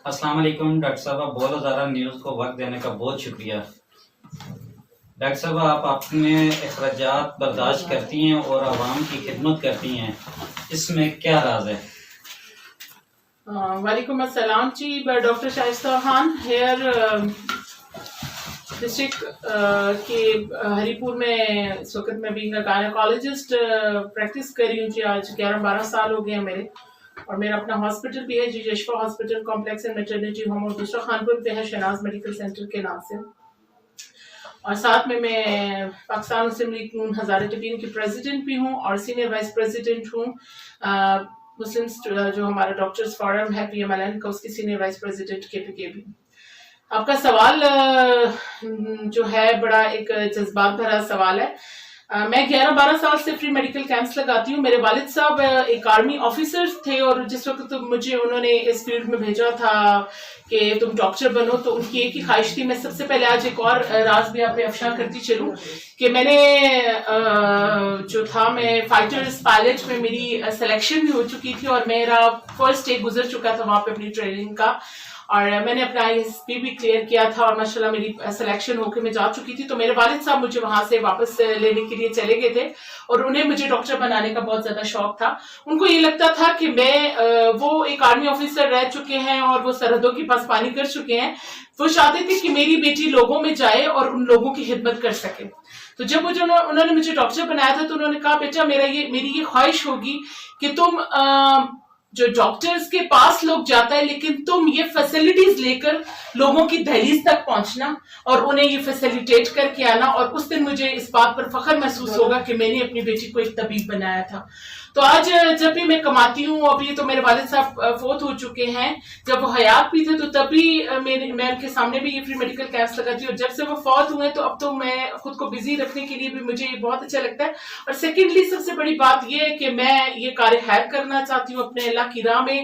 السلام علیکم ڈاکٹر صاحب، آپ بہت ہزارہ نیوز کو وقت دینے کا بہت شکریہ۔ ڈاکٹر صاحب، آپ اپنے اخراجات برداشت کرتی ہیں اور عوام کی خدمت کرتی ہیں، اس میں کیا راز ہے؟ وعلیکم السلام جی، ڈاکٹر شائستہ خان ہیئر ڈسٹرکٹ کے ہری پور میں اس وقت میں بینگ اے گائنیکالوجسٹ پریکٹس کر رہی ہوں جی۔ آج 11-12 سال ہو گئے ہیں میرے، اور میرا اپنا ہاسپٹل بھی ہے جی، یشفا hospital complex and maternity home, اور دوسرا خانپور پہ ہے شہناز میڈیکل سینٹر کے نام سے۔ اور ساتھ میں پاکستان مسلم لیگ نون ہزارہ ٹبین کی پریزیڈنٹ بھی ہوں اور سینئر وائس پریزیڈنٹ ہوں مسلم جو ہمارا ڈاکٹرز فورم ہے پی ایم ایل این کا، اس کی سینئر وائس پریزیڈنٹ کے پی کے بھی۔ آپ کا سوال جو ہے بڑا ایک جذبات بھرا سوال ہے۔ میں 11-12 سال سے فری میڈیکل کیمپس لگاتی ہوں۔ میرے والد صاحب ایک آرمی آفیسر تھے، اور جس وقت مجھے انہوں نے اس فیلڈ میں بھیجا تھا کہ تم ڈاکٹر بنو، تو ان کی ایک ہی خواہش تھی۔ میں سب سے پہلے آج ایک اور راز بھی آپ پہ افشا کرتی چلوں کہ میں نے جو تھا، میں فائٹرز پائلٹ میں میری سلیکشن بھی ہو چکی تھی، اور میرا فرسٹ ڈے گزر چکا تھا وہاں پہ اپنی ٹریننگ کا، اور میں نے اپنا ISP بھی کلیئر کیا تھا، اور ماشاءاللہ میری سلیکشن ہو کے میں جا چکی تھی۔ تو میرے والد صاحب مجھے وہاں سے واپس لینے کے لیے چلے گئے تھے، اور انہیں مجھے ڈاکٹر بنانے کا بہت زیادہ شوق تھا۔ ان کو یہ لگتا تھا کہ وہ ایک آرمی آفیسر رہ چکے ہیں اور وہ سرحدوں کی پاسبانی کر چکے ہیں، وہ چاہتے تھے کہ میری بیٹی لوگوں میں جائے اور ان لوگوں کی خدمت کر سکے۔ تو جب انہوں نے مجھے ڈاکٹر بنایا تھا، تو انہوں نے کہا بیٹا میری یہ خواہش ہوگی کہ تم جو ڈاکٹرز کے پاس لوگ جاتا ہے، لیکن تم یہ فیسلٹیز لے کر لوگوں کی دہلیز تک پہنچنا اور انہیں یہ فیسلیٹیٹ کر کے آنا، اور اس دن مجھے اس بات پر فخر محسوس ہوگا کہ میں نے اپنی بیٹی کو ایک طبیب بنایا تھا۔ تو آج جب بھی میں کماتی ہوں، ابھی تو میرے والد صاحب فوت ہو چکے ہیں، جب وہ حیات بھی تھے تو تبھی میں ان کے سامنے بھی یہ فری میڈیکل کیمپس لگاتی ہوں، اور جب سے وہ فوت ہوئے تو اب تو میں خود کو بزی رکھنے کے لیے بھی مجھے یہ بہت اچھا لگتا ہے۔ اور سیکنڈلی سب سے بڑی بات یہ ہے کہ میں یہ کار خیر کرنا چاہتی ہوں، اپنے اللہ کی راہ میں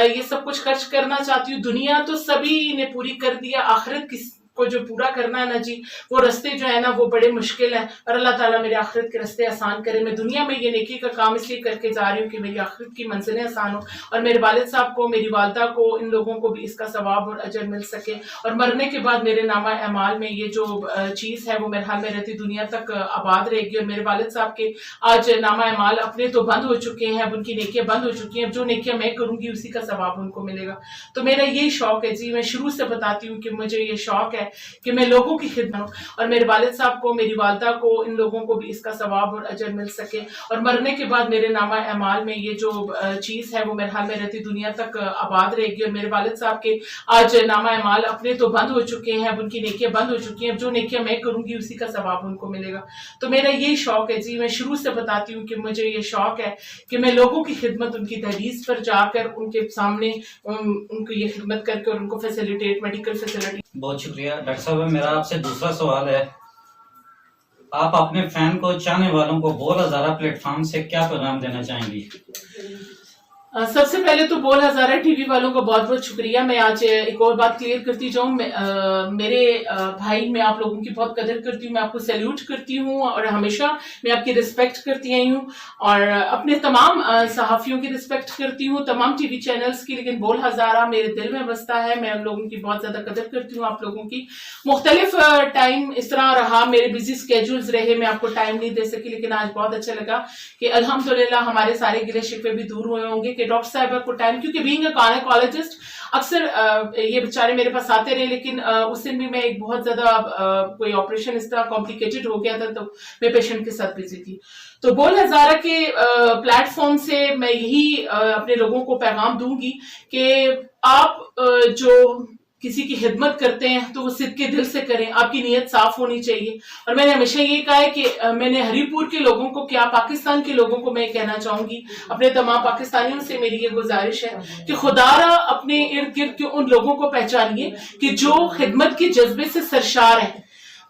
یہ سب کچھ خرچ کرنا چاہتی ہوں۔ دنیا تو سبھی نے پوری کر دیا، آخرت کو جو پورا کرنا ہے نا جی، وہ رستے جو ہے نا وہ بڑے مشکل ہیں، اور اللہ تعالیٰ میرے آخرت کے رستے آسان کرے۔ میں دنیا میں یہ نیکی کا کام اس لیے کر کے جا رہی ہوں کہ میری آخرت کی منزلیں آسان ہوں، اور میرے والد صاحب کو، میری والدہ کو، ان لوگوں کو بھی اس کا ثواب اور اجر مل سکے، اور مرنے کے بعد میرے نامہ اعمال میں یہ جو چیز ہے وہ میرے حال میں رہتی دنیا تک آباد رہے گی۔ اور میرے والد صاحب کے آج نامہ اعمال اپنے تو بند ہو چکے ہیں، اب ان کی نیکیاں بند ہو چکی ہیں، اب جو نیکیاں میں کروں گی اسی کا ثواب ان کو ملے گا۔ تو میرا یہی شوق ہے جی، میں شروع سے بتاتی ہوں کہ مجھے یہ شوق ہے کہ میں لوگوں کی خدمت، اور میرے والد صاحب کو، میری والدہ کو، ان لوگوں کو بھی اس کا ثواب اور اجر مل سکے، اور مرنے کے بعد میرے نامہ اعمال میں یہ جو چیز ہے وہ میرے حال میں رہتی دنیا تک آباد رہے گی۔ اور میرے والد صاحب کے آج نامہ اعمال اپنے تو بند ہو چکے ہیں، اب ان کی نیکیاں بند ہو چکی ہیں، اب جو نیکیاں میں کروں گی اسی کا ثواب ان کو ملے گا۔ تو میرا یہی شوق ہے جی، میں شروع سے بتاتی ہوں کہ مجھے یہ شوق ہے کہ میں لوگوں کی خدمت، ان کی دہلیز پر جا کر ان کے سامنے ان کو یہ خدمت کر کے اور ان کو فیسلیٹیٹ، میڈیکل فیسلٹی۔ بہت شکریہ ڈاکٹر صاحب۔ میرا آپ سے دوسرا سوال ہے، آپ اپنے فین کو، چاہنے والوں کو بول ہزارہ پلیٹ فارم سے کیا پیغام دینا چاہیں گی؟ سب سے پہلے تو بول ہزارہ ٹی وی والوں کو بہت بہت شکریہ۔ میں آج ایک اور بات کلیئر کرتی جاؤں، میرے بھائی، میں آپ لوگوں کی بہت قدر کرتی ہوں، میں آپ کو سیلیوٹ کرتی ہوں، اور ہمیشہ میں آپ کی رسپیکٹ کرتی آئی ہوں، اور اپنے تمام صحافیوں کی رسپیکٹ کرتی ہوں، تمام ٹی وی چینلز کی، لیکن بول ہزارہ میرے دل میں بستا ہے۔ میں ان لوگوں کی بہت زیادہ قدر کرتی ہوں، آپ لوگوں کی۔ مختلف ٹائم اس طرح رہا، میرے بزی اسکیجولز رہے، میں آپ کو ٹائم نہیں دے سکی، لیکن آج بہت اچھا لگا کہ الحمدللہ ہمارے سارے گلے شکوے بھی دور ہوئے ہوں گے کہ ڈاکٹر صاحبہ کو ٹائم، کیونکہ بینگ اے گائنیکالوجسٹ اکثر یہ بیچارے میرے پاس آتے رہے، لیکن اس دن بھی میں ایک بہت زیادہ کوئی آپریشن اس طرح کمپلیکیٹڈ ہو گیا تھا، تو میں پیشنٹ کے ساتھ بزی تھی۔ تو بول ہزارہ کے پلیٹ فارم سے میں یہی اپنے لوگوں کو پیغام دوں گی کہ آپ جو کسی کی خدمت کرتے ہیں تو وہ صدقے دل سے کریں، آپ کی نیت صاف ہونی چاہیے۔ اور میں نے ہمیشہ یہ کہا ہے کہ میں نے ہری پور کے لوگوں کو، کیا پاکستان کے لوگوں کو میں کہنا چاہوں گی، اپنے تمام پاکستانیوں سے میری یہ گزارش ہے کہ خدا را اپنے ارد گرد کے ان لوگوں کو پہچانیے کہ جو خدمت کے جذبے سے سرشار ہیں،